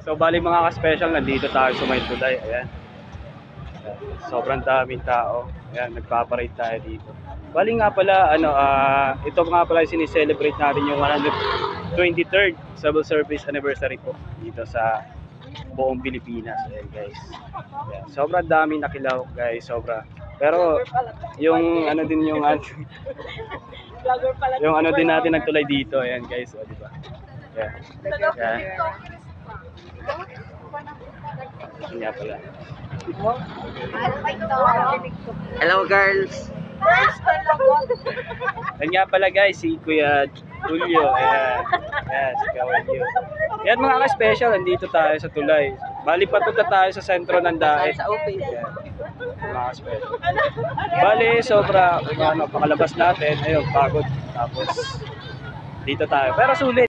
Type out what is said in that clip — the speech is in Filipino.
So bali mga ka-special, nandito tayo sa May Tulay. Ayan. Sobrang daming tao. Ayan, nagpaparade tayo dito. Bali nga pala, ito nga pala sinicelebrate natin yung 123rd Civil Service Anniversary po dito sa buong Pilipinas. Ayan guys. Ayan, sobrang daming nakilaw guys, sobra. Pero yung ano din yung yung ano din natin nagtulay dito. Ayan guys, o, di ba? Ayan. Ayan. Yun nga pala. Hello girls. Yan nga pala guys, si Kuya Julio. Ayan. Ayan, si Kuya Julio. Yan mga ka-special, nandito tayo sa Tulay. Bali patunta tayo sa sentro ng Daet. Ayan. Mga ka-special. Bali, sobra, pakalabas natin. Ayun, pagod. Tapos, dito tayo. Pero sulit.